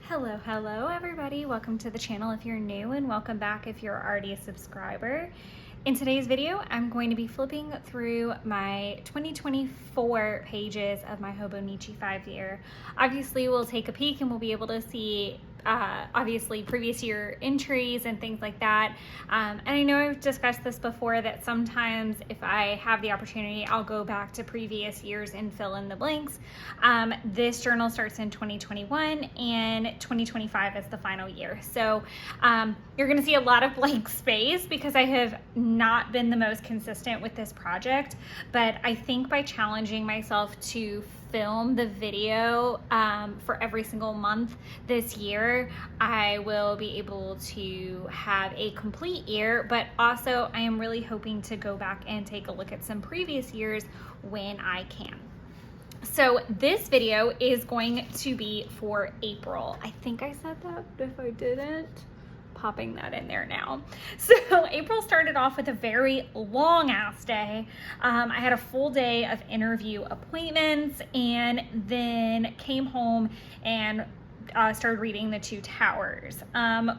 Hello everybody. Welcome to the channel if you're new, and welcome back if you're already a subscriber. In today's video, I'm going to be flipping through my 2024 pages of my Hobonichi 5-year. Obviously, we'll take a peek and we'll be able to see obviously previous year entries and things like that. And I know I've discussed this before, that sometimes if I have the opportunity, I'll go back to previous years and fill in the blanks. This journal starts in 2021 and 2025 is the final year. So you're gonna see a lot of blank space because I have not been the most consistent with this project, but I think by challenging myself to film the video for every single month this year, I will be able to have a complete year. But also I am really hoping to go back and take a look at some previous years when I can. So this video is going to be for April. I think I said that. If I didn't, popping that in there now. So April started off with a very long ass day. I had a full day of interview appointments and then came home and started reading The Two Towers,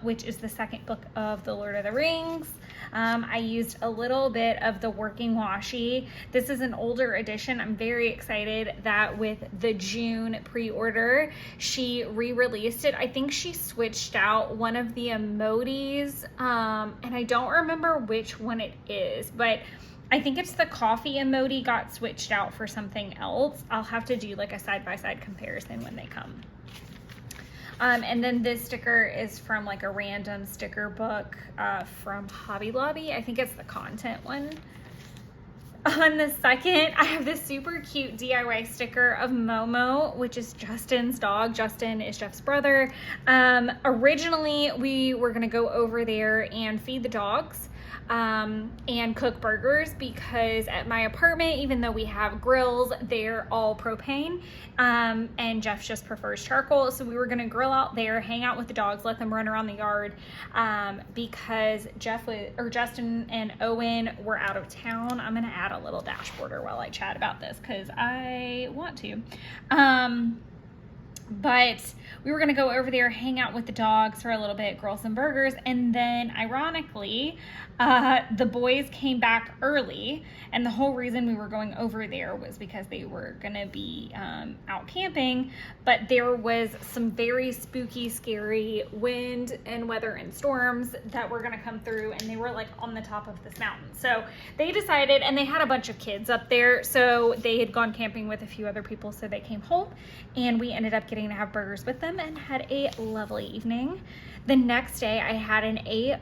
which is the second book of the Lord of the Rings. I used a little bit of the Working Washi. This is an older edition. I'm very excited that with the June pre-order, she re-released it. I think she switched out one of the emojis, and I don't remember which one it is, but I think it's the coffee emoji got switched out for something else. I'll have to do like a side-by-side comparison when they come. And then this sticker is from like a random sticker book from Hobby Lobby. I think it's the content one. On the second, I have this super cute DIY sticker of Momo, which is Justin's dog. Justin is Jeff's brother. Originally, we were gonna go over there and feed the dogs and cook burgers, because at my apartment, even though we have grills, they're all propane, and Jeff just prefers charcoal. So we were gonna grill out there, hang out with the dogs, let them run around the yard, because Justin and Owen were out of town. I'm gonna add a little dashboarder while I chat about this because I want to. But we were gonna go over there, hang out with the dogs for a little bit, grill some burgers, and then ironically, the boys came back early, and the whole reason we were going over there was because they were gonna be out camping, but there was some very spooky, scary wind and weather and storms that were gonna come through, and they were like on the top of this mountain. So they decided, and they had a bunch of kids up there, so they had gone camping with a few other people, so they came home, and we ended up getting to have burgers with them and had a lovely evening. The next day I had an A++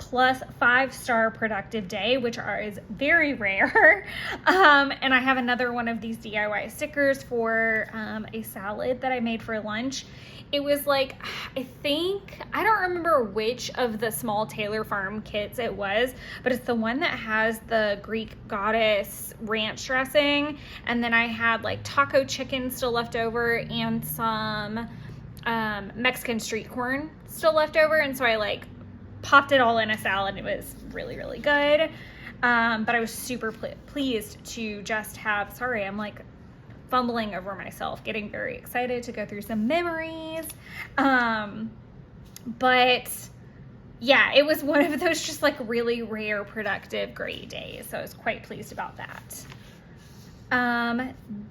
5-star productive day, which is very rare. And I have another one of these DIY stickers for a salad that I made for lunch. It was like, I don't remember which of the small Taylor Farm kits it was, but it's the one that has the Greek goddess ranch dressing. And then I had like taco chicken still left over and some Mexican street corn still left over. And so I like popped it all in a salad. It was really, really good. But I was super pleased to just have, sorry, I'm like fumbling over myself, getting very excited to go through some memories. But yeah, it was one of those just like really rare, productive, great days. So I was quite pleased about that.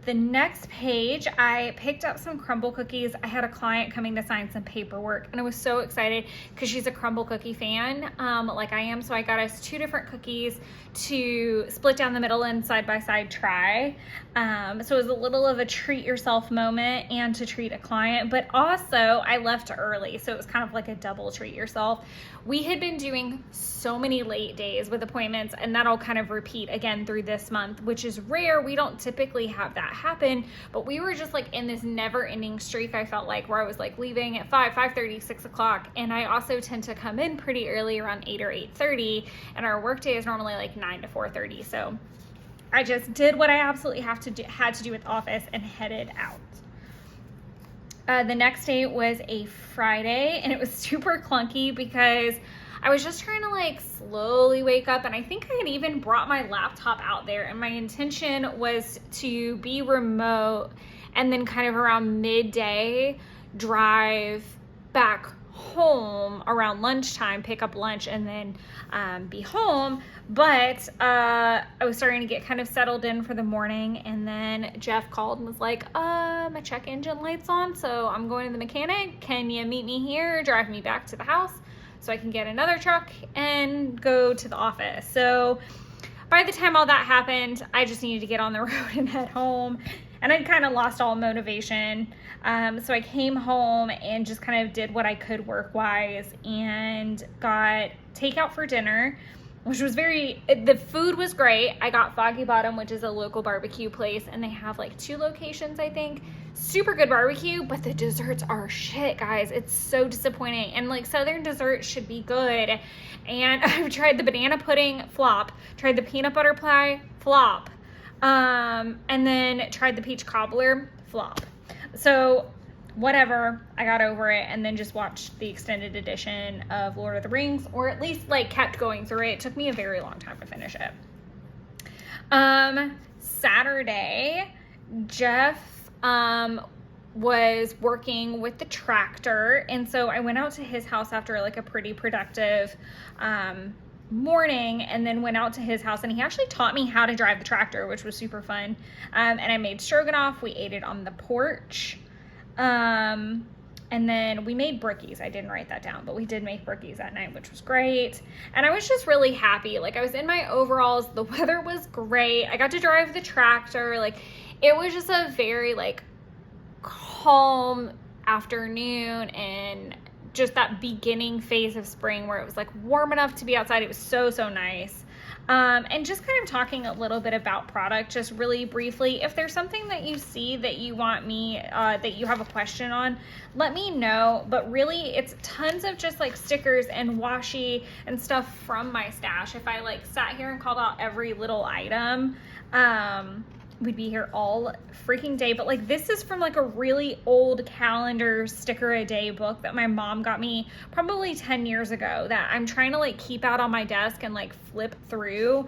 The next page, I picked up some crumble cookies. I had a client coming to sign some paperwork, and I was so excited because she's a crumble cookie fan, like I am. So I got us 2 different cookies to split down the middle and side-by-side try. So it was a little of a treat yourself moment and to treat a client, but also I left early. So it was kind of like a double treat yourself. We had been doing so many late days with appointments, and that'll kind of repeat again through this month, which is rare. We don't typically have that happen, but we were just like in this never ending streak, I felt like, where I was like leaving at 5:30, 6 o'clock. And I also tend to come in pretty early, around 8 or 8:30. And our work day is normally like 9 to 4:30. So I just did what I absolutely had to do at the office and headed out. The next day was a Friday, and it was super clunky because I was just trying to like slowly wake up, and I think I had even brought my laptop out there, and my intention was to be remote and then kind of around midday drive back home around lunchtime, pick up lunch, and then be home. But I was starting to get kind of settled in for the morning, and then Jeff called and was like, my check engine light's on, so I'm going to the mechanic. Can you meet me here, drive me back to the house so I can get another truck and go to the office? So by the time all that happened, I just needed to get on the road and head home, and I'd kind of lost all motivation. So I came home and just kind of did what I could work-wise and got takeout for dinner, which was the food was great. I got Foggy Bottom, which is a local barbecue place, and they have like 2 locations, I think. Super good barbecue, but the desserts are shit, guys. It's so disappointing. And like Southern desserts should be good. And I've tried the banana pudding, flop. Tried the peanut butter pie, flop. And then tried the peach cobbler, flop. So whatever, I got over it, and then just watched the extended edition of Lord of the Rings, or at least like kept going through it. It took me a very long time to finish it. Saturday, Jeff was working with the tractor, and so I went out to his house after like a pretty productive morning, and then went out to his house, and he actually taught me how to drive the tractor, which was super fun. And I made stroganoff. We ate it on the porch. And then we made brookies. I didn't write that down, but we did make brookies that night, which was great. And I was just really happy. Like, I was in my overalls. The weather was great. I got to drive the tractor. Like, it was just a very like calm afternoon, and just that beginning phase of spring where it was like warm enough to be outside. It was so nice. And just kind of talking a little bit about product, just really briefly. If there's something that you see that you want me, that you have a question on, let me know. But really, it's tons of just like stickers and washi and stuff from my stash. If I like sat here and called out every little item, we'd be here all freaking day. But like, this is from like a really old calendar sticker a day book that my mom got me probably 10 years ago, that I'm trying to like keep out on my desk and like flip through.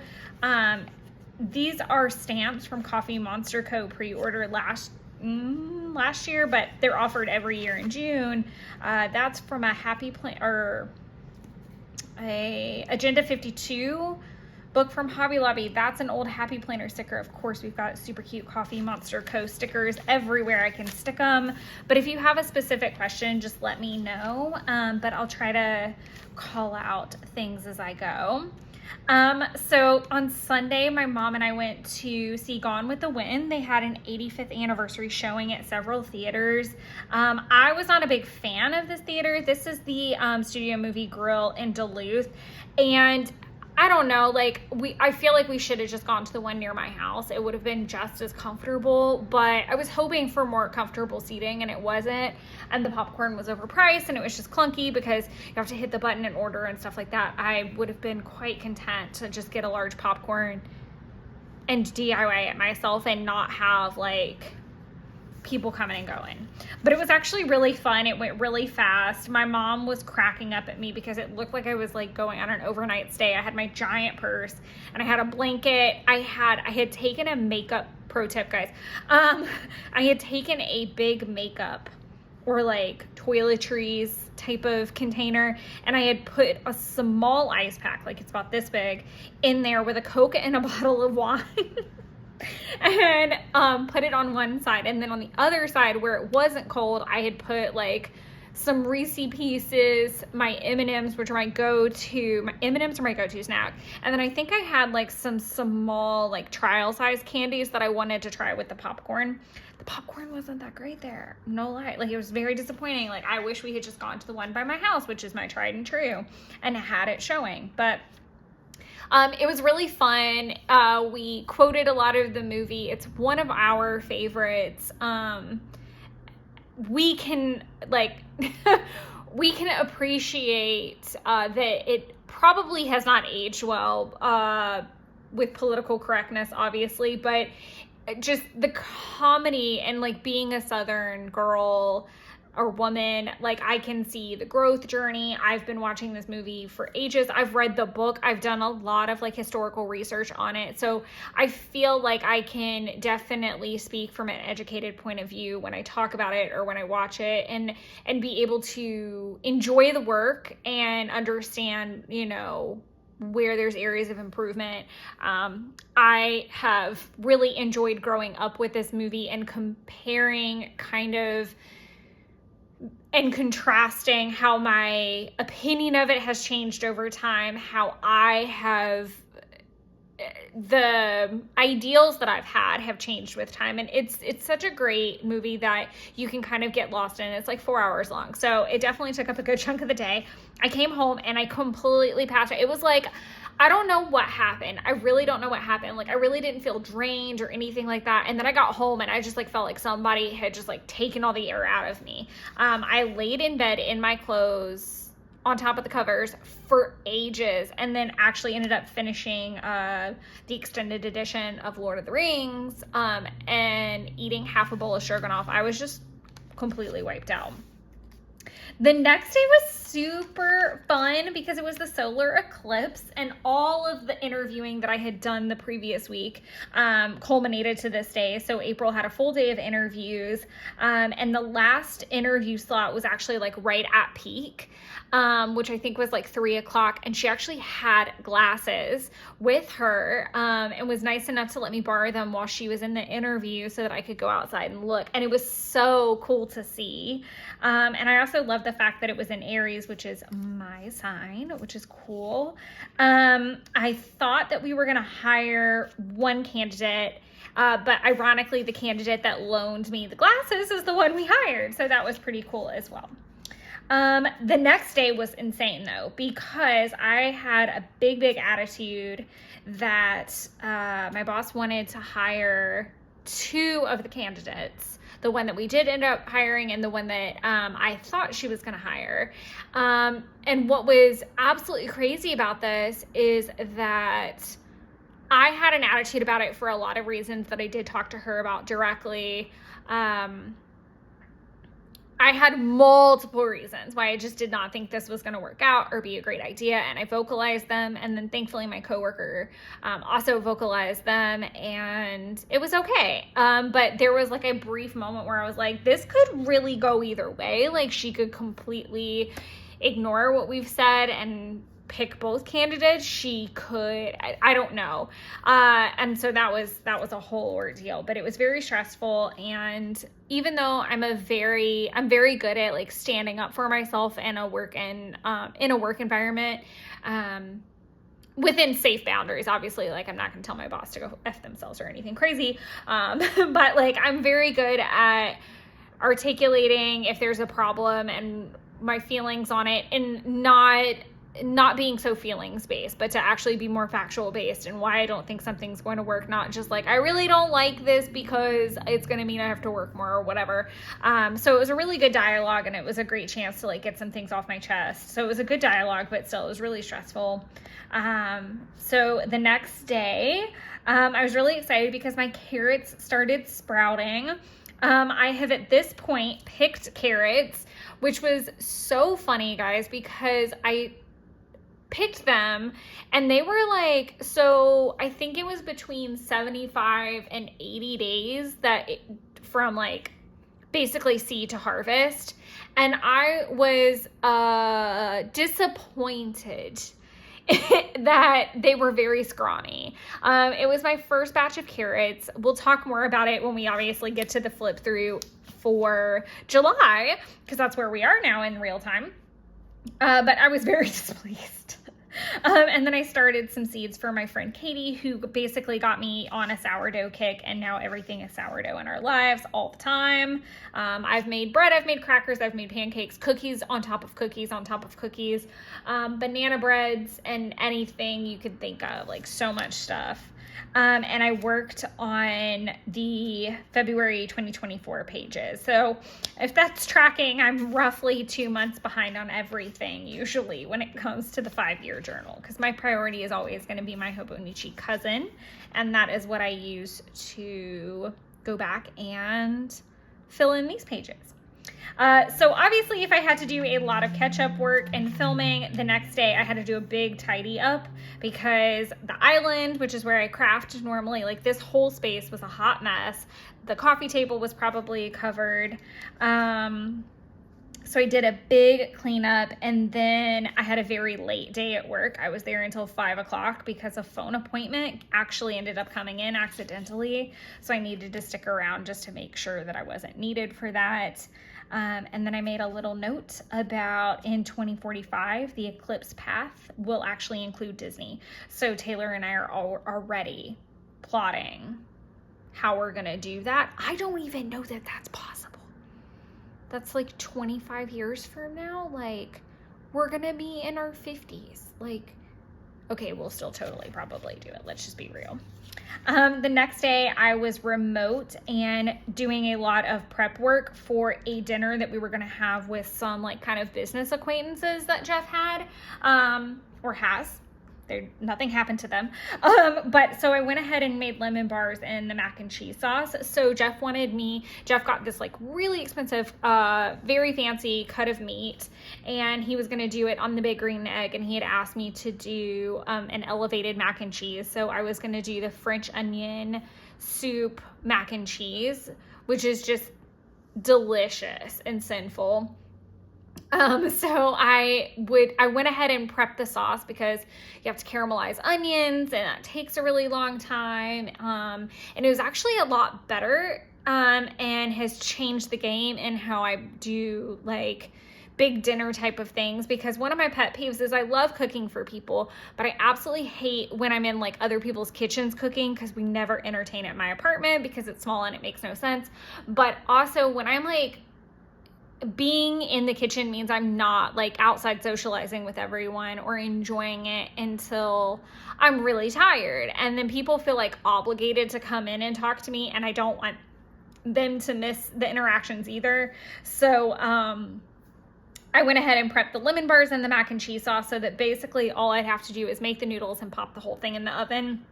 These are stamps from Coffee Monster Co. pre-order last year, but they're offered every year in June. That's from a Agenda 52 book from Hobby Lobby. That's an old Happy Planner sticker. Of course, we've got super cute Coffee Monster Co. stickers everywhere I can stick them. But if you have a specific question, just let me know. But I'll try to call out things as I go. So on Sunday, my mom and I went to see Gone with the Wind. They had an 85th anniversary showing at several theaters. I was not a big fan of this theater. This is the Studio Movie Grill in Duluth. And I don't know, like, I feel like we should have just gone to the one near my house. It would have been just as comfortable, but I was hoping for more comfortable seating, and it wasn't. And the popcorn was overpriced, and it was just clunky because you have to hit the button and order and stuff like that. I would have been quite content to just get a large popcorn and DIY it myself and not have, like, people coming and going. But it was actually really fun. It went really fast. My mom was cracking up at me because it looked like I was like going on an overnight stay. I had my giant purse and I had a blanket. I had taken a makeup, pro tip guys, I had taken a big makeup or like toiletries type of container, and I had put a small ice pack, like it's about this big, in there with a Coke and a bottle of wine. And put it on one side, and then on the other side where it wasn't cold, I had put like some Reese Pieces, my M&Ms, which are my go-to. My M&Ms are my go-to snack. And then I think I had like some small like trial size candies that I wanted to try with the popcorn. The popcorn wasn't that great there, no lie. Like, it was very disappointing. Like, I wish we had just gone to the one by my house, which is my tried and true, and had it showing. But it was really fun. We quoted a lot of the movie. It's one of our favorites. We can like, we can appreciate that it probably has not aged well with political correctness, obviously, but just the comedy and like being a Southern girl, or woman. Like, I can see the growth journey. I've been watching this movie for ages. I've read the book. I've done a lot of like historical research on it. So I feel like I can definitely speak from an educated point of view when I talk about it or when I watch it, and be able to enjoy the work and understand, you know, where there's areas of improvement. I have really enjoyed growing up with this movie and comparing kind of and contrasting how my opinion of it has changed over time, how I have, the ideals that I've had have changed with time. And it's such a great movie that you can kind of get lost in. It's like 4 hours long. So it definitely took up a good chunk of the day. I came home and I completely passed out. It was like, I don't know what happened. I really don't know what happened. Like, I really didn't feel drained or anything like that. And then I got home and I just like felt like somebody had just like taken all the air out of me. I laid in bed in my clothes on top of the covers for ages, and then actually ended up finishing the extended edition of Lord of the Rings, and eating half a bowl of stroganoff. I was just completely wiped out. The next day was super fun because it was the solar eclipse, and all of the interviewing that I had done the previous week culminated to this day. So April had a full day of interviews, and the last interview slot was actually like right at peak, which I think was like 3 o'clock. And she actually had glasses with her, and was nice enough to let me borrow them while she was in the interview so that I could go outside and look. And it was so cool to see. And I also love the fact that it was in Aries, which is my sign, which is cool. I thought that we were going to hire one candidate, but ironically, the candidate that loaned me the glasses is the one we hired. So that was pretty cool as well. The next day was insane though, because I had a big attitude that my boss wanted to hire 2 of the candidates. The one that we did end up hiring and the one that I thought she was going to hire. And what was absolutely crazy about this is that I had an attitude about it for a lot of reasons that I did talk to her about directly. I had multiple reasons why I just did not think this was going to work out or be a great idea, and I vocalized them, and then thankfully my coworker also vocalized them, and it was okay. But there was like a brief moment where I was like, this could really go either way. Like, she could completely ignore what we've said and pick both candidates. She could, I don't know. And so that was a whole ordeal, but it was very stressful. And even though I'm very good at like standing up for myself in a work environment, within safe boundaries, obviously, like I'm not going to tell my boss to go F themselves or anything crazy. But like, I'm very good at articulating if there's a problem and my feelings on it, and not being so feelings based, but to actually be more factual based and why I don't think something's going to work. Not just like, I really don't like this because it's going to mean I have to work more or whatever. So it was a really good dialogue, and it was a great chance to like get some things off my chest. So it was a good dialogue, but still it was really stressful. So the next day, I was really excited because my carrots started sprouting. I have at this point picked carrots, which was so funny, guys, because I picked them and they were like, so I think it was between 75 and 80 days from like basically seed to harvest. And I was disappointed that they were very scrawny. It was my first batch of carrots. We'll talk more about it when we obviously get to the flip through for July, because that's where we are now in real time. But I was very displeased. And then I started some seeds for my friend Katie, who basically got me on a sourdough kick, and now everything is sourdough in our lives all the time. I've made bread, I've made crackers, I've made pancakes, cookies on top of cookies on top of cookies, banana breads, and anything you could think of, like so much stuff. And I worked on the February 2024 pages. So if that's tracking, I'm roughly 2 months behind on everything usually when it comes to the 5-year journal, because my priority is always going to be my Hobonichi cousin. And that is what I use to go back and fill in these pages. So obviously if I had to do a lot of catch-up work and filming, the next day I had to do a big tidy up because the island, which is where I craft normally, like this whole space was a hot mess. The coffee table was probably covered. So I did a big cleanup, and then I had a very late day at work. I was there until 5 o'clock because a phone appointment actually ended up coming in accidentally. So I needed to stick around just to make sure that I wasn't needed for that. And then I made a little note about in 2045, the eclipse path will actually include Disney. So Taylor and I are already plotting how we're gonna do that. I don't even know that that's possible. That's like 25 years from now. Like, we're gonna be in our 50s. Like, okay, we'll still totally probably do it. Let's just be real. The next day I was remote and doing a lot of prep work for a dinner that we were gonna have with some like kind of business acquaintances that Jeff had, or has. Nothing happened to them. But so I went ahead and made lemon bars and the mac and cheese sauce. So Jeff got this like really expensive, very fancy cut of meat, and he was going to do it on the Big Green Egg, and he had asked me to do an elevated mac and cheese. So I was going to do the French onion soup mac and cheese, which is just delicious and sinful. So I went ahead and prepped the sauce because you have to caramelize onions and that takes a really long time. And it was actually a lot better, and has changed the game in how I do like big dinner type of things, because one of my pet peeves is I love cooking for people, but I absolutely hate when I'm in like other people's kitchens cooking, because we never entertain at my apartment because it's small and it makes no sense. But also when I'm like, being in the kitchen means I'm not like outside socializing with everyone or enjoying it until I'm really tired. And then people feel like obligated to come in and talk to me, and I don't want them to miss the interactions either. So I went ahead and prepped the lemon bars and the mac and cheese sauce so that basically all I'd have to do is make the noodles and pop the whole thing in the oven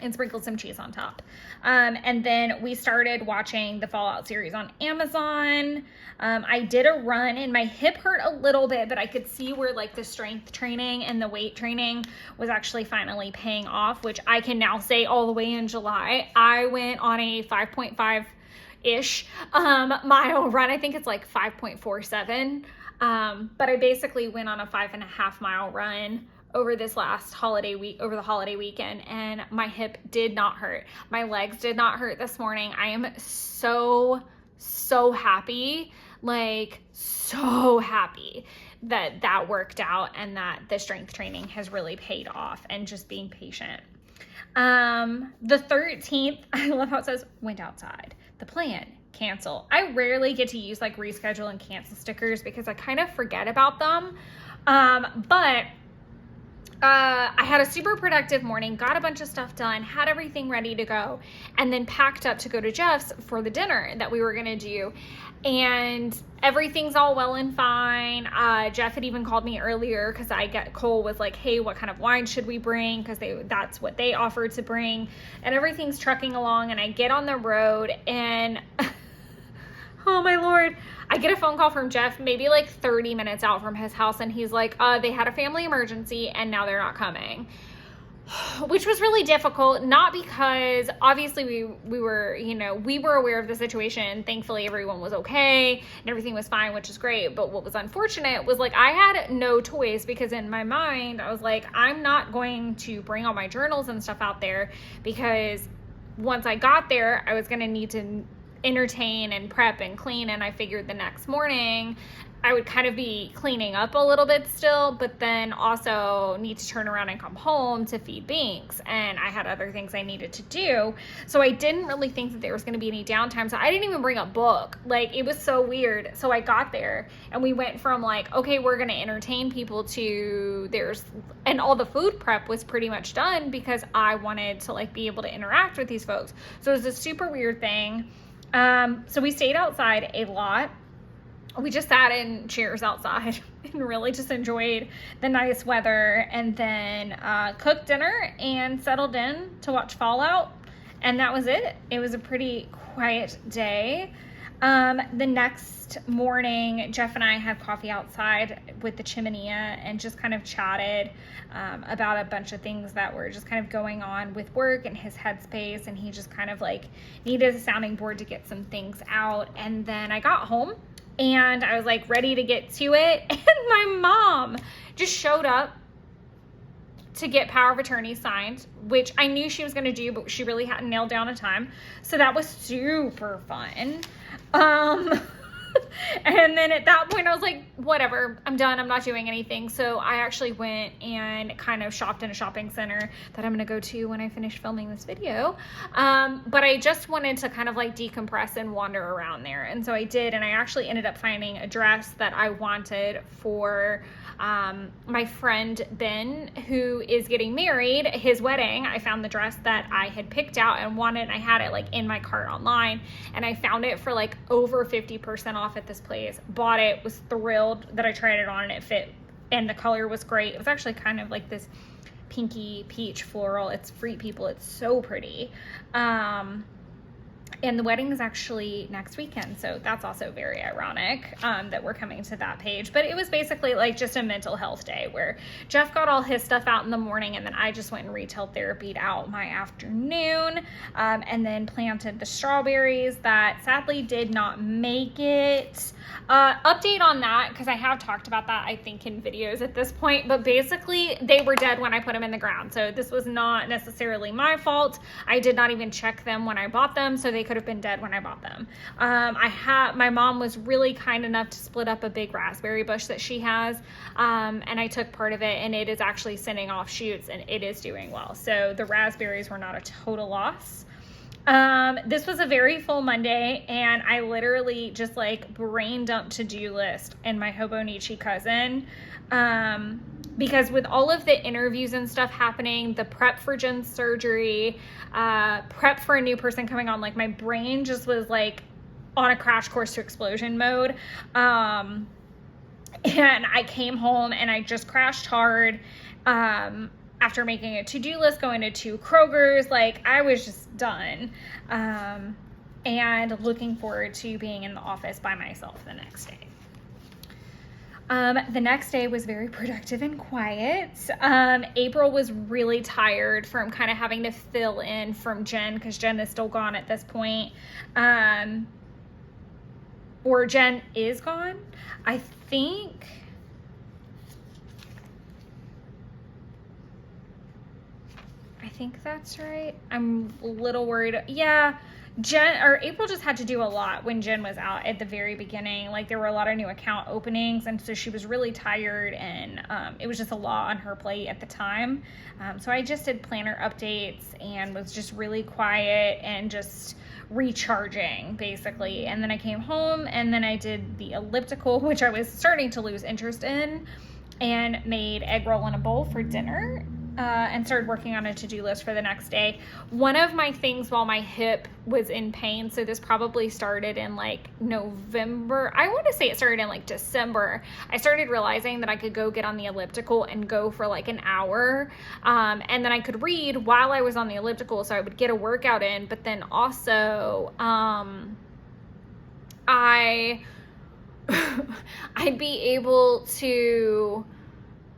and sprinkled some cheese on top. And then we started watching the Fallout series on Amazon. I did a run and my hip hurt a little bit, but I could see where like the strength training and the weight training was actually finally paying off, which I can now say all the way in July. I went on a 5.5-ish mile run. I think it's like 5.47. But I basically went on a 5.5 mile run over this last holiday weekend, and my hip did not hurt. My legs did not hurt this morning. I am so happy, like so happy that worked out and that the strength training has really paid off, and just being patient. The 13th, I love how it says went outside. The plan, cancel. I rarely get to use like reschedule and cancel stickers because I kind of forget about them. But I had a super productive morning, got a bunch of stuff done, had everything ready to go, and then packed up to go to Jeff's for the dinner that we were going to do. And everything's all well and fine. Jeff had even called me earlier because Cole was like, hey, what kind of wine should we bring? Because that's what they offered to bring. And everything's trucking along, and I get on the road and oh my Lord, I get a phone call from Jeff maybe like 30 minutes out from his house, and he's like, they had a family emergency and now they're not coming. Which was really difficult, not because obviously we were aware of the situation. Thankfully everyone was okay and everything was fine, which is great. But what was unfortunate was like I had no choice, because in my mind I was like, I'm not going to bring all my journals and stuff out there, because once I got there I was going to need to entertain and prep and clean, and I figured the next morning I would kind of be cleaning up a little bit still, but then also need to turn around and come home to feed Binks, and I had other things I needed to do. So I didn't really think that there was going to be any downtime, so I didn't even bring a book. Like, it was so weird. So I got there and we went from like, okay, we're going to entertain people, to and all the food prep was pretty much done because I wanted to like be able to interact with these folks. So it was a super weird thing. So we stayed outside a lot. We just sat in chairs outside and really just enjoyed the nice weather, and then cooked dinner and settled in to watch Fallout, and that was it. It was a pretty quiet day. The next morning, Jeff and I had coffee outside with the chiminea and just kind of chatted about a bunch of things that were just kind of going on with work and his headspace, and he just kind of like needed a sounding board to get some things out. And then I got home and I was like ready to get to it, and my mom just showed up to get power of attorney signed, which I knew she was going to do, but she really hadn't nailed down a time. So that was super fun. And then at that point I was like, whatever, I'm done. I'm not doing anything. So I actually went and kind of shopped in a shopping center that I'm going to go to when I finish filming this video. But I just wanted to kind of like decompress and wander around there. And so I did, and I actually ended up finding a dress that I wanted for my friend Ben, who is getting married, his wedding. I found the dress that I had picked out and wanted, and I had it like in my cart online, and I found it for like over 50% off at this place. Bought it, was thrilled that I tried it on and it fit, and the color was great. It was actually kind of like this pinky peach floral. It's Free People. It's so pretty. And the wedding is actually next weekend, so that's also very ironic that we're coming to that page. But it was basically like just a mental health day where Jeff got all his stuff out in the morning, and then I just went and retail therapied out my afternoon, and then planted the strawberries that sadly did not make it. Update on that, because I have talked about that, I think, in videos at this point, but basically they were dead when I put them in the ground. So this was not necessarily my fault. I did not even check them when I bought them, so they could have been dead when I bought them. My mom was really kind enough to split up a big raspberry bush that she has, and I took part of it, and it is actually sending off shoots, and it is doing well. So the raspberries were not a total loss. This was a very full Monday, and I literally just like brain dumped to-do list in my Hobonichi cousin. Because with all of the interviews and stuff happening, the prep for Jen's surgery, prep for a new person coming on, like my brain just was like on a crash course to explosion mode. And I came home and I just crashed hard. After making a to-do list, going to 2 Kroger's, like I was just done. And looking forward to being in the office by myself the next day. The next day was very productive and quiet. April was really tired from kind of having to fill in from Jen, because Jen is still gone at this point. Or Jen is gone, I think. I think that's right. I'm a little worried. Yeah, April just had to do a lot when Jen was out at the very beginning. Like there were a lot of new account openings, and so she was really tired, and it was just a lot on her plate at the time. So I just did planner updates and was just really quiet and just recharging basically. And then I came home, and then I did the elliptical, which I was starting to lose interest in, and made egg roll in a bowl for dinner. And started working on a to-do list for the next day. One of my things while my hip was in pain, so this probably started in like November. I want to say it started in like December. I started realizing that I could go get on the elliptical and go for like an hour. And then I could read while I was on the elliptical, so I would get a workout in. But then also, I'd be able to,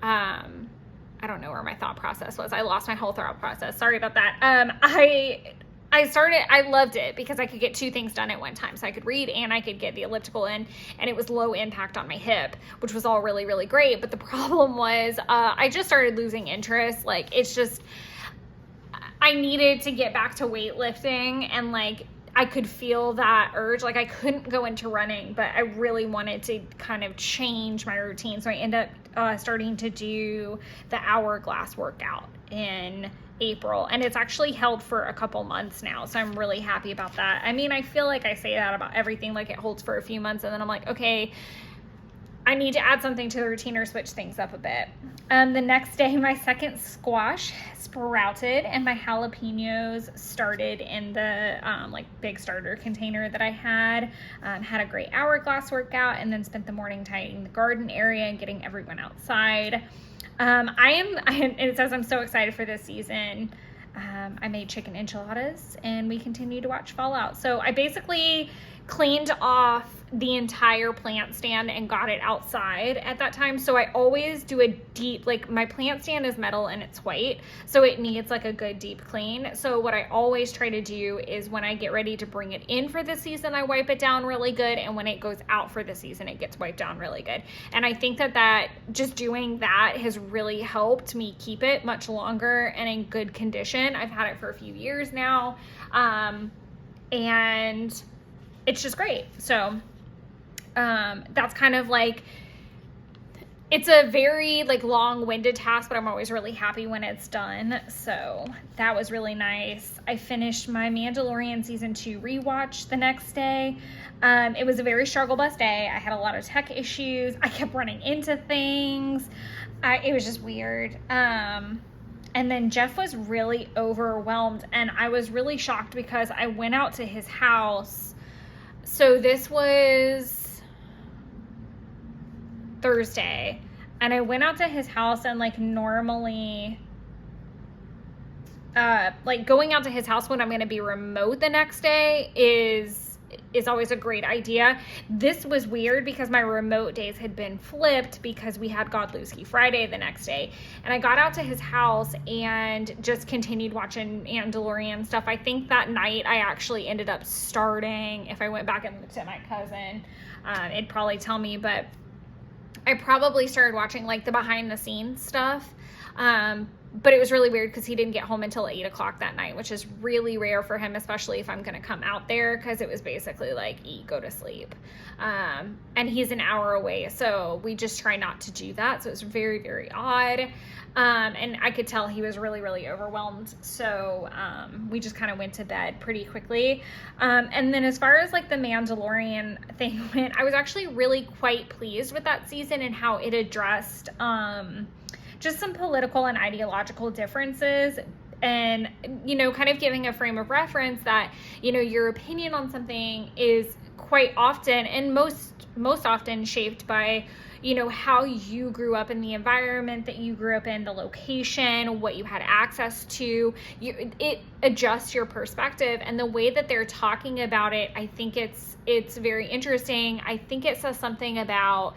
I don't know where my thought process was. I lost my whole thought process. Sorry about that. I loved it because I could get 2 things done at one time. So I could read and I could get the elliptical in, and it was low impact on my hip, which was all really, really great. But the problem was, I just started losing interest. Like it's just, I needed to get back to weightlifting, and like, I could feel that urge. Like I couldn't go into running, but I really wanted to kind of change my routine. So I ended up starting to do the hourglass workout in April, and it's actually held for a couple months now. So I'm really happy about that. I mean, I feel like I say that about everything, like it holds for a few months, and then I'm like, okay, I need to add something to the routine or switch things up a bit. The next day, my second squash sprouted, and my jalapenos started in the like big starter container that I had. Had a great hourglass workout, and then spent the morning tidying the garden area and getting everyone outside. It says I'm so excited for this season. I made chicken enchiladas, and we continue to watch Fallout. So I basically cleaned off the entire plant stand and got it outside at that time. So I always do a deep, like my plant stand is metal and it's white, so it needs like a good deep clean. So what I always try to do is when I get ready to bring it in for the season, I wipe it down really good, and when it goes out for the season, it gets wiped down really good. And I think that just doing that has really helped me keep it much longer and in good condition. I've had it for a few years now, and it's just great. So that's kind of like, it's a very like long-winded task, but I'm always really happy when it's done. So that was really nice. I finished my Mandalorian season 2 rewatch the next day. It was a very struggle bus day. I had a lot of tech issues. I kept running into things. It was just weird. And then Jeff was really overwhelmed, and I was really shocked because I went out to his house. So this was Thursday, and I went out to his house, and like normally like going out to his house when I'm going to be remote the next day is always a great idea. This was weird because my remote days had been flipped because we had Godlewski Friday the next day, and I got out to his house and just continued watching Mandalorian stuff. I think that night I actually ended up starting, if I went back and looked at my cousin, it'd probably tell me, but I probably started watching like the behind the scenes stuff. But it was really weird because he didn't get home until 8 o'clock that night, which is really rare for him, especially if I'm going to come out there, because it was basically like, eat, go to sleep. And he's an hour away, so we just try not to do that. So it was very, very odd. And I could tell he was really, really overwhelmed. So we just kind of went to bed pretty quickly. And then as far as like the Mandalorian thing went, I was actually really quite pleased with that season and how it addressed just some political and ideological differences, and, you know, kind of giving a frame of reference that, you know, your opinion on something is quite often, and most often shaped by, you know, how you grew up in the environment that you grew up in, the location, what you had access to. It adjusts your perspective, and the way that they're talking about it, I think it's very interesting. I think it says something about,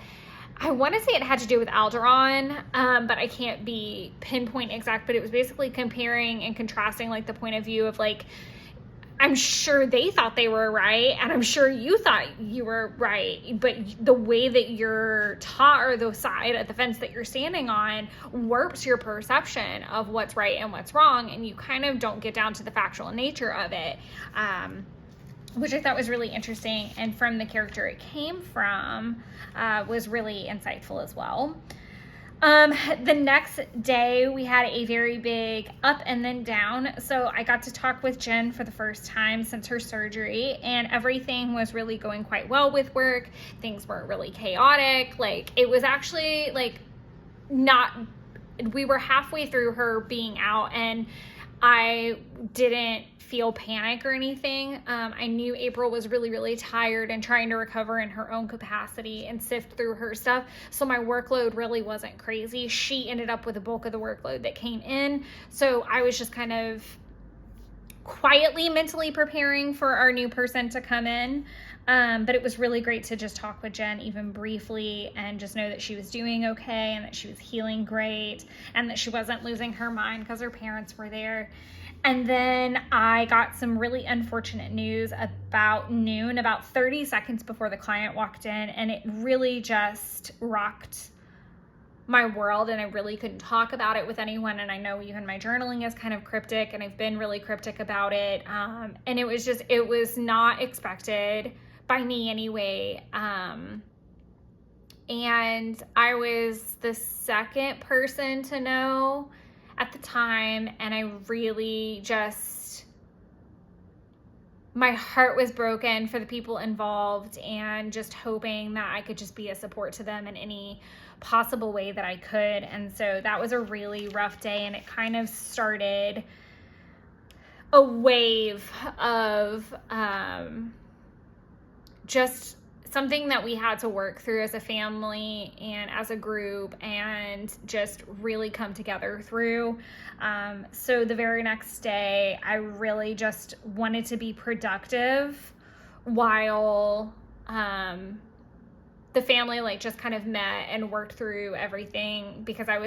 I want to say it had to do with Alderaan, but I can't be pinpoint exact, but it was basically comparing and contrasting like the point of view of like, I'm sure they thought they were right, and I'm sure you thought you were right, but the way that you're taught, or the side of the fence that you're standing on, warps your perception of what's right and what's wrong, and you kind of don't get down to the factual nature of it, which I thought was really interesting, and from the character it came from, was really insightful as well. The next day we had a very big up and then down. So I got to talk with Jen for the first time since her surgery, and everything was really going quite well with work. Things weren't really chaotic. Like, it was actually like we were halfway through her being out, and I didn't feel panic or anything. I knew April was really, really tired and trying to recover in her own capacity and sift through her stuff. So my workload really wasn't crazy. She ended up with the bulk of the workload that came in. So I was just kind of quietly mentally preparing for our new person to come in. But it was really great to just talk with Jen even briefly and just know that she was doing okay and that she was healing great and that she wasn't losing her mind because her parents were there. And then I got some really unfortunate news about noon, about 30 seconds before the client walked in, and it really just rocked my world, and I really couldn't talk about it with anyone. And I know even my journaling is kind of cryptic, and I've been really cryptic about it. And it was not expected by me anyway. And I was the second person to know at the time, and I really just, my heart was broken for the people involved, and just hoping that I could just be a support to them in any possible way that I could. And so that was a really rough day, and it kind of started a wave of just something that we had to work through as a family and as a group, and just really come together through. So the very next day, I really just wanted to be productive while the family like just kind of met and worked through everything, because I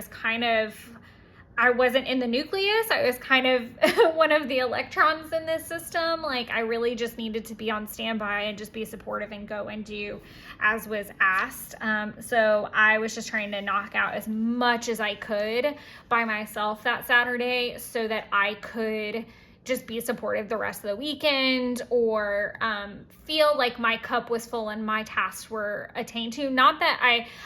wasn't in the nucleus. I was kind of one of the electrons in this system. Like, I really just needed to be on standby and just be supportive and go and do as was asked. So I was just trying to knock out as much as I could by myself that Saturday so that I could just be supportive the rest of the weekend, or feel like my cup was full and my tasks were attained to. Not that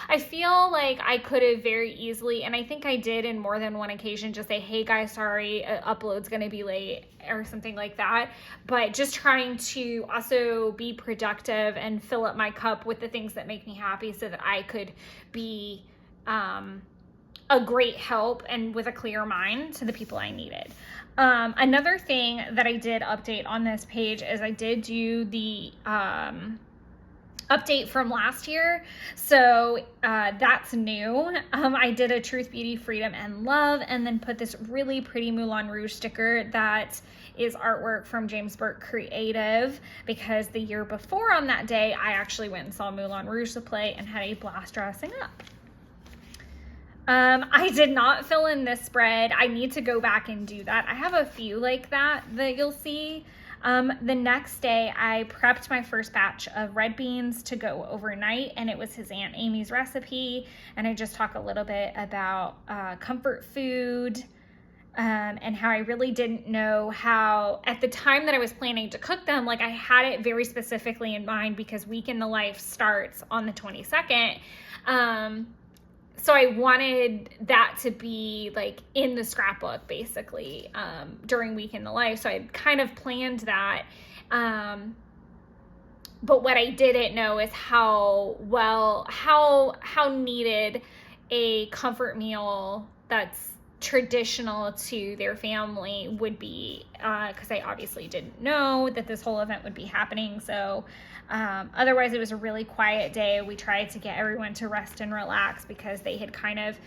I feel like I could have very easily, and I think I did in more than one occasion, just say, hey guys, sorry, upload's gonna be late or something like that. But just trying to also be productive and fill up my cup with the things that make me happy so that I could be a great help and with a clear mind to the people I needed. Another thing that I did update on this page is I did do the update from last year. So that's new. I did a truth, beauty, freedom, and love, and then put this really pretty Moulin Rouge sticker that is artwork from James Burke Creative, because the year before on that day, I actually went and saw Moulin Rouge the play and had a blast dressing up. I did not fill in this spread. I need to go back and do that. I have a few like that you'll see. The next day, I prepped my first batch of red beans to go overnight, and it was his Aunt Amy's recipe. And I just talk a little bit about comfort food, and how I really didn't know how, at the time that I was planning to cook them, like I had it very specifically in mind because Week in the Life starts on the 22nd. So I wanted that to be like in the scrapbook basically during Week in the Life. So I kind of planned that. But what I didn't know is how needed a comfort meal that's traditional to their family would be, because I obviously didn't know that this whole event would be happening. So otherwise it was a really quiet day. We tried to get everyone to rest and relax because they had kind of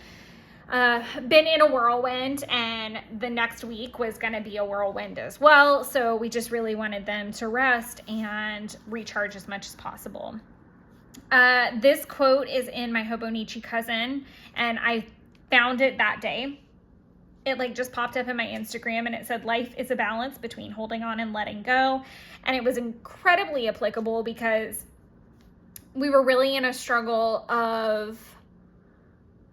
been in a whirlwind, and the next week was going to be a whirlwind as well. So we just really wanted them to rest and recharge as much as possible. This quote is in my Hobonichi cousin, and I found it that day. It like just popped up in my Instagram, and it said, life is a balance between holding on and letting go. And it was incredibly applicable because we were really in a struggle of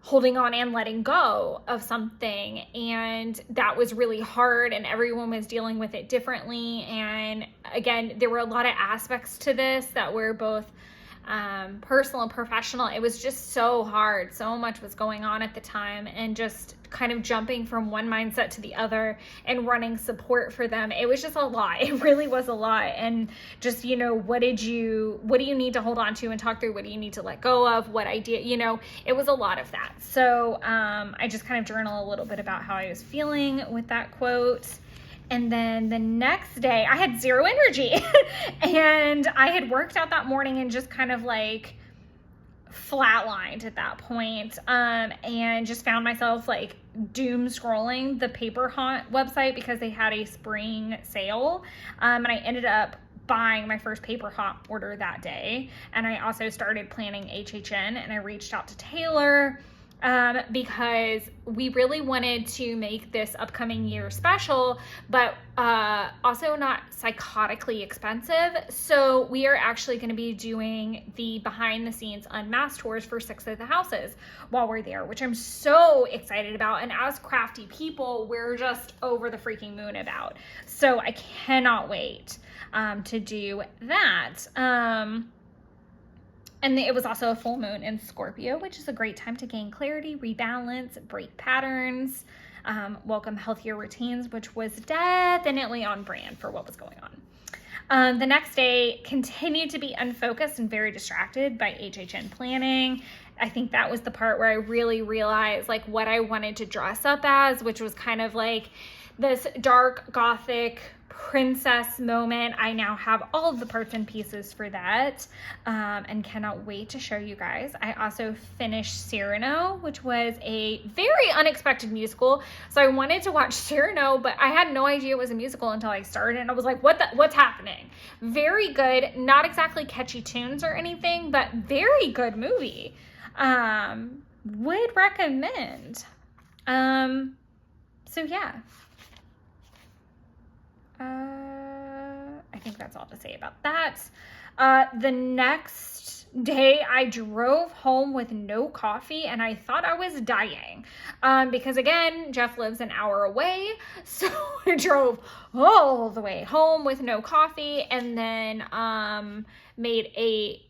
holding on and letting go of something. And that was really hard, and everyone was dealing with it differently. And again, there were a lot of aspects to this that were both personal and professional. It was just so hard. So much was going on at the time, and just kind of jumping from one mindset to the other and running support for them. It was just a lot. It really was a lot. And just, what do you need to hold on to and talk through? What do you need to let go of? What idea, it was a lot of that. So, I just kind of journal a little bit about how I was feeling with that quote. And then the next day I had zero energy and I had worked out that morning and just kind of like flatlined at that point, and just found myself like doom scrolling the Paper Haunt website because they had a spring sale, and I ended up buying my first Paper Haunt order that day. And I also started planning HHN, and I reached out to Taylor because we really wanted to make this upcoming year special, but also not psychotically expensive. So we are actually going to be doing the behind the scenes unmasked tours for 6 of the houses while we're there, which I'm so excited about. And as crafty people, we're just over the freaking moon about. So I cannot wait to do that. And it was also a full moon in Scorpio, which is a great time to gain clarity, rebalance, break patterns, welcome healthier routines, which was definitely on brand for what was going on. The next day continued to be unfocused and very distracted by HHN planning. I think that was the part where I really realized like what I wanted to dress up as, which was kind of like this dark Gothic princess moment. I now have all of the parts and pieces for that, and cannot wait to show you guys. I also finished Cyrano, which was a very unexpected musical. So I wanted to watch Cyrano, but I had no idea it was a musical until I started, and I was like, what's happening? Very good, not exactly catchy tunes or anything, but very good movie. Would recommend. So yeah. I think that's all to say about that. The next day I drove home with no coffee, and I thought I was dying. Because again, Jeff lives an hour away. So I drove all the way home with no coffee, and then, made a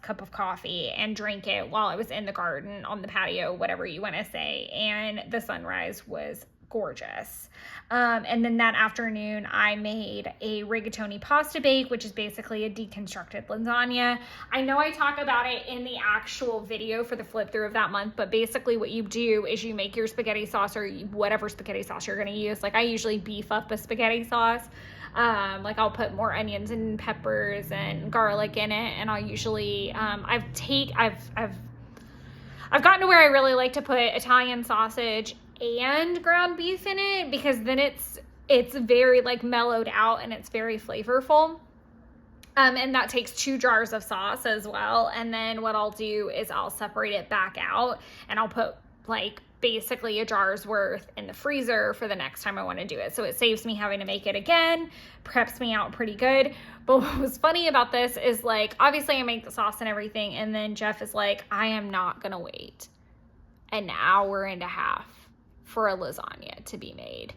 cup of coffee and drank it while I was in the garden, on the patio, whatever you want to say. And the sunrise was gorgeous. And then that afternoon I made a rigatoni pasta bake, which is basically a deconstructed lasagna. I know I talk about it in the actual video for the flip through of that month, but basically what you do is you make your spaghetti sauce, or whatever spaghetti sauce you're going to use. Like, I usually beef up the spaghetti sauce. Like, I'll put more onions and peppers and garlic in it, and I'll usually, I've gotten to where I really like to put Italian sausage and ground beef in it, because then it's very like mellowed out and it's very flavorful. And that takes 2 jars of sauce as well. And then what I'll do is I'll separate it back out, and I'll put like basically a jar's worth in the freezer for the next time I want to do it. So it saves me having to make it again, preps me out pretty good. But what was funny about this is, like, obviously I make the sauce and everything, and then Jeff is like, I am not gonna wait an hour and a half for a lasagna to be made.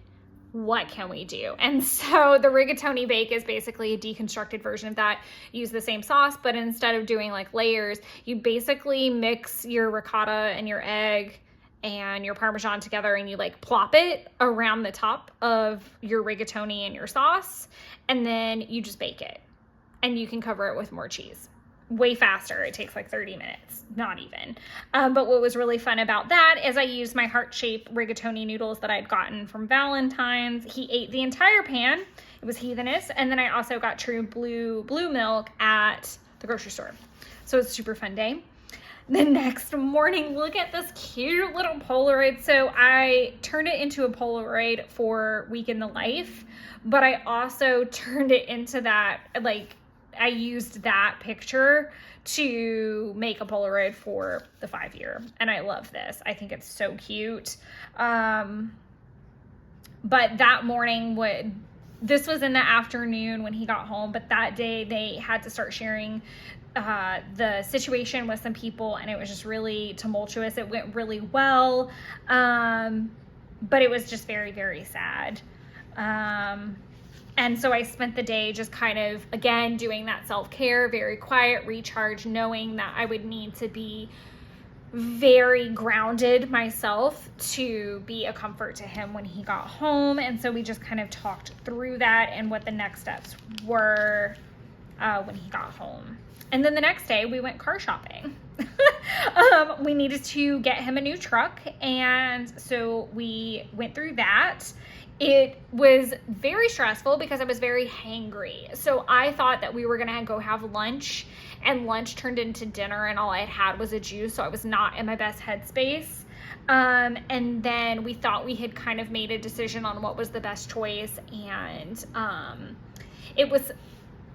What can we do? And so the rigatoni bake is basically a deconstructed version of that. Use the same sauce, but instead of doing like layers, you basically mix your ricotta and your egg and your Parmesan together, and you like plop it around the top of your rigatoni and your sauce, and then you just bake it, and you can cover it with more cheese. Way faster. It takes like 30 minutes, not even. But what was really fun about that is I used my heart-shaped rigatoni noodles that I'd gotten from Valentine's. He ate the entire pan. It was heathenish. And then I also got True Blue milk at the grocery store. So it's a super fun day. The next morning, look at this cute little Polaroid. So I turned it into a Polaroid for Week in the Life, but I also turned it into that, like, I used that picture to make a Polaroid for the 5-year. And I love this. I think it's so cute. But that morning, this was in the afternoon when he got home, but that day they had to start sharing the situation with some people, and it was just really tumultuous. It went really well, but it was just very, very sad. And so I spent the day just kind of, again, doing that self-care, very quiet, recharge, knowing that I would need to be very grounded myself to be a comfort to him when he got home. And so we just kind of talked through that and what the next steps were when he got home. And then the next day we went car shopping. We needed to get him a new truck, and so we went through that. It was very stressful because I was very hangry. So I thought that we were going to go have lunch, and lunch turned into dinner, and all I had was a juice. So I was not in my best headspace. And then we thought we had kind of made a decision on what was the best choice. And it was,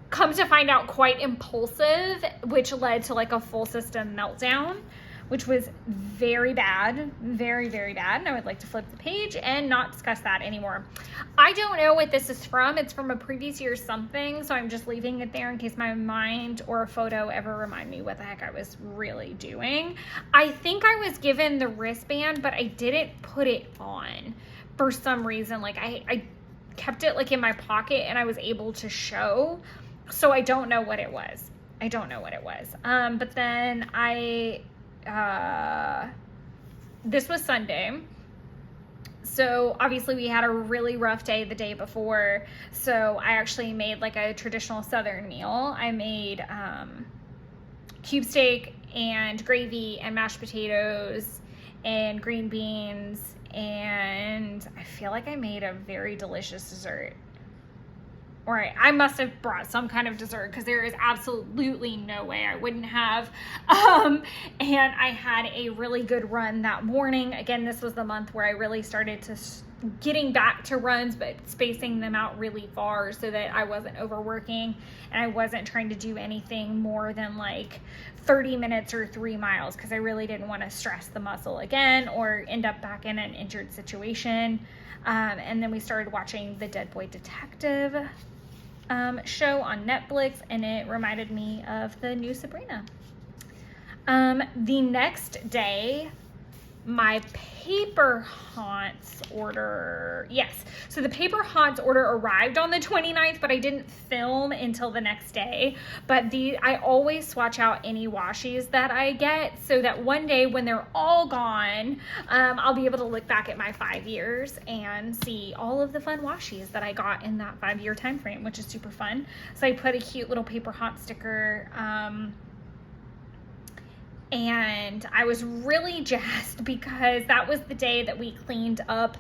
come to find out, quite impulsive, which led to like a full system meltdown, which was very bad, very, very bad. And I would like to flip the page and not discuss that anymore. I don't know what this is from. It's from a previous year something, so I'm just leaving it there in case my mind or a photo ever remind me what the heck I was really doing. I think I was given the wristband, but I didn't put it on for some reason. Like I kept it like in my pocket, and I was able to show. So I don't know what it was. I don't know what it was. But then this was Sunday. So obviously we had a really rough day the day before. So I actually made like a traditional Southern meal. I made cube steak and gravy and mashed potatoes and green beans and I feel like I made a very delicious dessert. Or I must have brought some kind of dessert, because there is absolutely no way I wouldn't have. And I had a really good run that morning. Again, this was the month where I really started to getting back to runs, but spacing them out really far so that I wasn't overworking and I wasn't trying to do anything more than like 30 minutes or 3 miles, because I really didn't want to stress the muscle again or end up back in an injured situation. And then we started watching the Dead Boy Detective show on Netflix, and it reminded me of the new Sabrina. The next day, my paper haunts order, so the paper haunts order arrived on the 29th, but I didn't film until the next day. But I always swatch out any washies that I get, so that one day when they're all gone, I'll be able to look back at my 5 years and see all of the fun washies that I got in that 5-year time frame, which is super fun. So I put a cute little paper haunt sticker, and I was really jazzed because that was the day that we cleaned up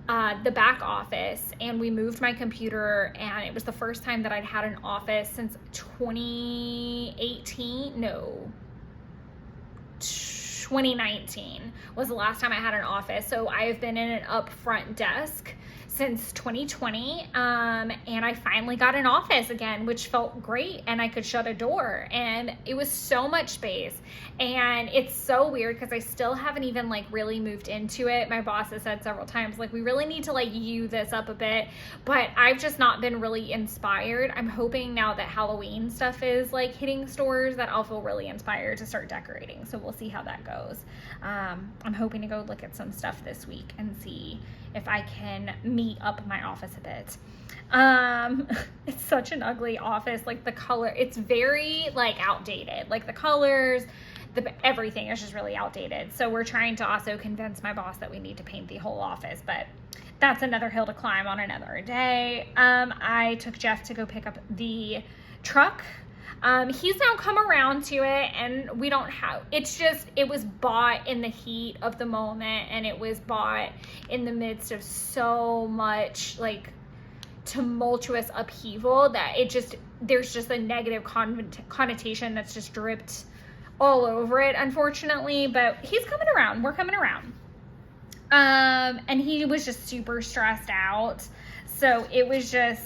the back office and we moved my computer, and it was the first time that I'd had an office since 2019 was the last time I had an office. So I have been in an upfront desk since 2020, and I finally got an office again, which felt great, and I could shut a door, and it was so much space. And it's so weird because I still haven't even like really moved into it. My boss has said several times, like, we really need to like U this up a bit, but I've just not been really inspired. I'm hoping now that Halloween stuff is like hitting stores that I'll feel really inspired to start decorating. So we'll see how that goes. I'm hoping to go look at some stuff this week and see if I can meet up my office a bit. It's such an ugly office. Like the color, it's very like outdated. Like the colors, everything is just really outdated. So we're trying to also convince my boss that we need to paint the whole office, but that's another hill to climb on another day. I took Jeff to go pick up the truck. He's now come around to it, and we don't have, it's just, it was bought in the heat of the moment, and it was bought in the midst of so much like tumultuous upheaval that there's just a negative connotation that's just dripped all over it, unfortunately. But he's coming around, we're coming around. And he was just super stressed out. So it was a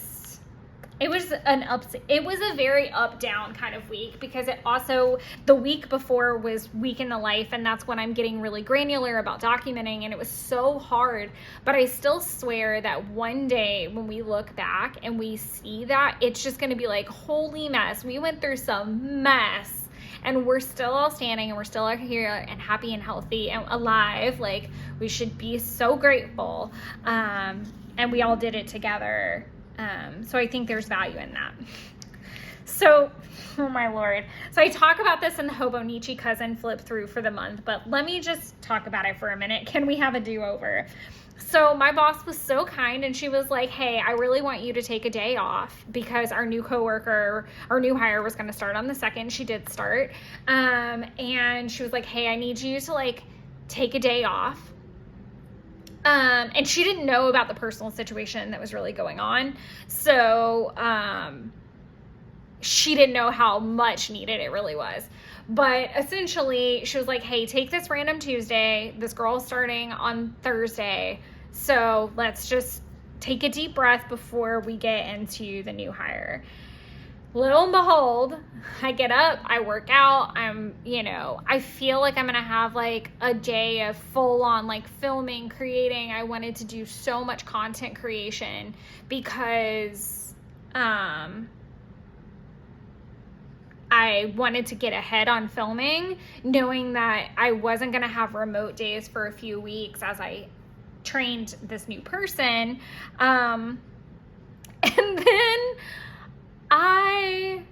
very up down kind of week, because it also, the week before was week in the life, and that's when I'm getting really granular about documenting, and it was so hard. But I still swear that one day when we look back and we see that, it's just going to be like, holy mess, we went through some mess, and we're still all standing, and we're still out here and happy and healthy and alive. Like, we should be so grateful. And we all did it together. So I think there's value in that. So, oh my Lord. So I talk about this in the Hobonichi cousin flip through for the month, but let me just talk about it for a minute. Can we have a do-over? So my boss was so kind, and she was like, hey, I really want you to take a day off, because our new coworker, our new hire, was going to start on the 2nd. She did start. And she was like, hey, I need you to like take a day off. And she didn't know about the personal situation that was really going on. So, she didn't know how much needed it really was. But essentially, she was like, hey, take this random Tuesday. This girl's starting on Thursday. So let's just take a deep breath before we get into the new hire. Lo and behold, I get up, I work out, I feel like I'm going to have like a day of full on like filming, creating. I wanted to do so much content creation because, I wanted to get ahead on filming, knowing that I wasn't going to have remote days for a few weeks as I trained this new person. And then I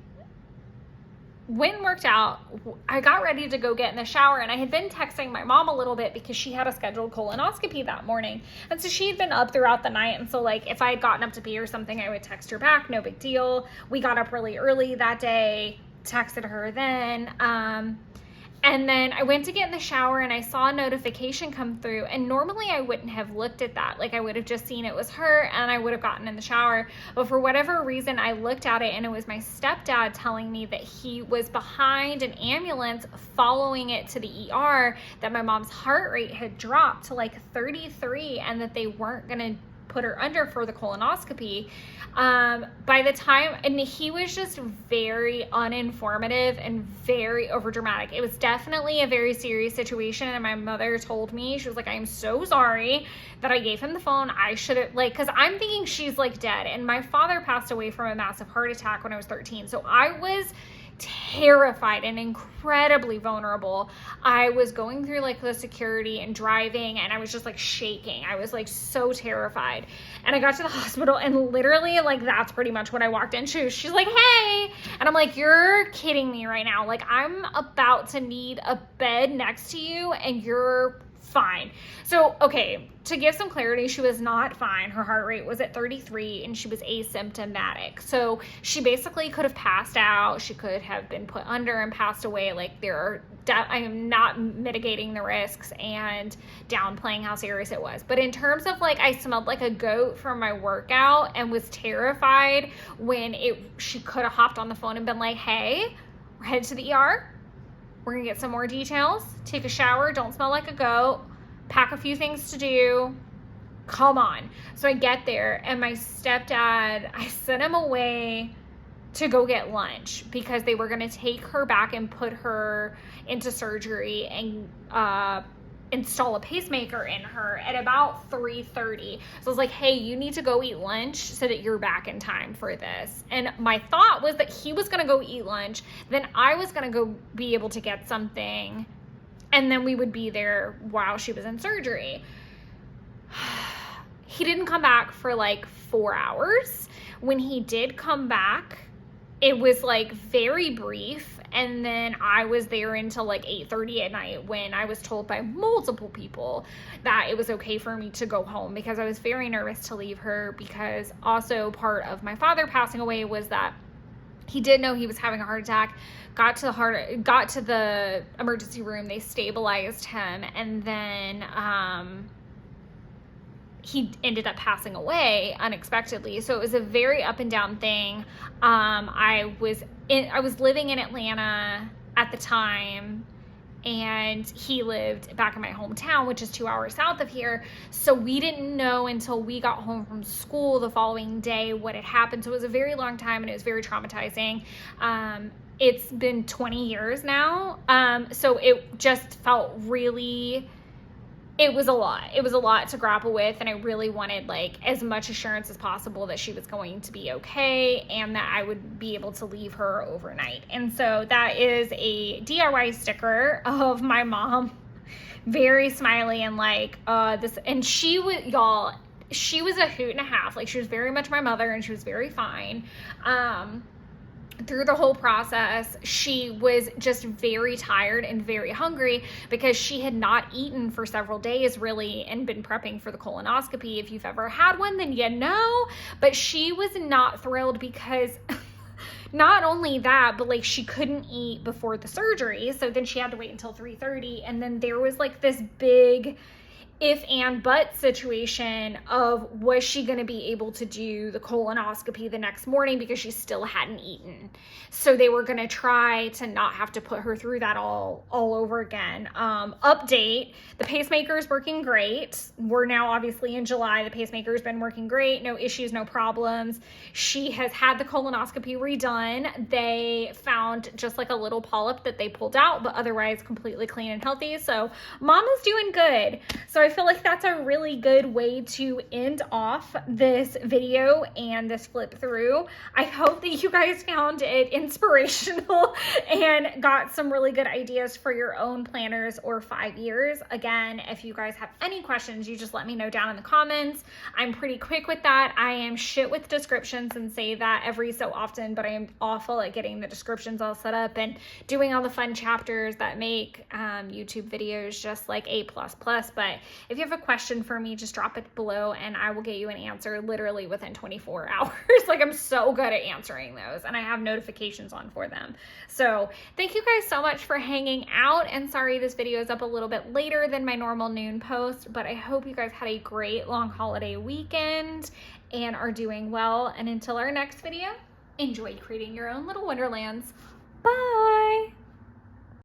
went and worked out. I got ready to go get in the shower, and I had been texting my mom a little bit because she had a scheduled colonoscopy that morning. And so she had been up throughout the night. And so like, if I had gotten up to pee or something, I would text her back. No big deal. We got up really early that day, texted her then. And then I went to get in the shower and I saw a notification come through, and normally I wouldn't have looked at that. Like, I would have just seen it was her and I would have gotten in the shower. But for whatever reason, I looked at it and it was my stepdad telling me that he was behind an ambulance following it to the ER, that my mom's heart rate had dropped to like 33 and that they weren't going to put her under for the colonoscopy. By the time, and he was just very uninformative and very overdramatic. It was definitely a very serious situation. And my mother told me, she was like, I'm so sorry that I gave him the phone. I should have, like, cause I'm thinking she's like dead. And my father passed away from a massive heart attack when I was 13. So I was terrified and incredibly vulnerable. I was going through like the security and driving, and I was just like shaking. I was like so terrified. And I got to the hospital, and literally like that's pretty much what I walked into. She's like, hey, and I'm like, you're kidding me right now. Like, I'm about to need a bed next to you and you're fine. So, okay, to give some clarity, she was not fine. Her heart rate was at 33 and she was asymptomatic. So she basically could have passed out. She could have been put under and passed away. Like, I am not mitigating the risks and downplaying how serious it was. But in terms of like, I smelled like a goat from my workout and was terrified when she could have hopped on the phone and been like, hey, we're headed to the ER. We're going to get some more details, take a shower, don't smell like a goat, pack a few things to do, come on. So I get there, and my stepdad, I sent him away to go get lunch because they were going to take her back and put her into surgery and install a pacemaker in her at about 3:30. So I was like, hey, you need to go eat lunch so that you're back in time for this. And my thought was that he was going to go eat lunch, then I was going to go be able to get something, and then we would be there while she was in surgery. He didn't come back for like 4 hours. When he did come back, it was like very brief. And then I was there until like 8:30 at night, when I was told by multiple people that it was okay for me to go home, because I was very nervous to leave her, because also part of my father passing away was that he did know he was having a heart attack, got to the emergency room, they stabilized him, and then he ended up passing away unexpectedly. So it was a very up and down thing. I was living in Atlanta at the time, and he lived back in my hometown, which is 2 hours south of here. So we didn't know until we got home from school the following day what had happened. So it was a very long time, and it was very traumatizing. It's been 20 years now. So it just felt really, it was a lot. It was a lot to grapple with, and I really wanted like as much assurance as possible that she was going to be okay and that I would be able to leave her overnight. And so that is a DIY sticker of my mom, very smiley and like this. And she was, y'all, she was a hoot and a half. Like, she was very much my mother, and she was very fine. Through the whole process, she was just very tired and very hungry because she had not eaten for several days really and been prepping for the colonoscopy. If you've ever had one, then you know. But she was not thrilled because not only that, but like she couldn't eat before the surgery. So then she had to wait until 3:30. And then there was like this big if and but situation of, was she going to be able to do the colonoscopy the next morning because she still hadn't eaten. So they were going to try to not have to put her through that all over again. Update, the pacemaker is working great. We're now obviously in July. The pacemaker has been working great. No issues, no problems. She has had the colonoscopy redone. They found just like a little polyp that they pulled out, but otherwise completely clean and healthy. So Mama's doing good. So I feel like that's a really good way to end off this video and this flip through. I hope that you guys found it inspirational and got some really good ideas for your own planners or 5 years. Again, if you guys have any questions, you just let me know down in the comments. I'm pretty quick with that. I am shit with descriptions and say that every so often, but I am awful at getting the descriptions all set up and doing all the fun chapters that make YouTube videos just like A++. But if you have a question for me, just drop it below and I will get you an answer literally within 24 hours. Like, I'm so good at answering those and I have notifications on for them. So thank you guys so much for hanging out, and sorry this video is up a little bit later than my normal noon post, but I hope you guys had a great long holiday weekend and are doing well. And until our next video, enjoy creating your own little wonderlands. Bye.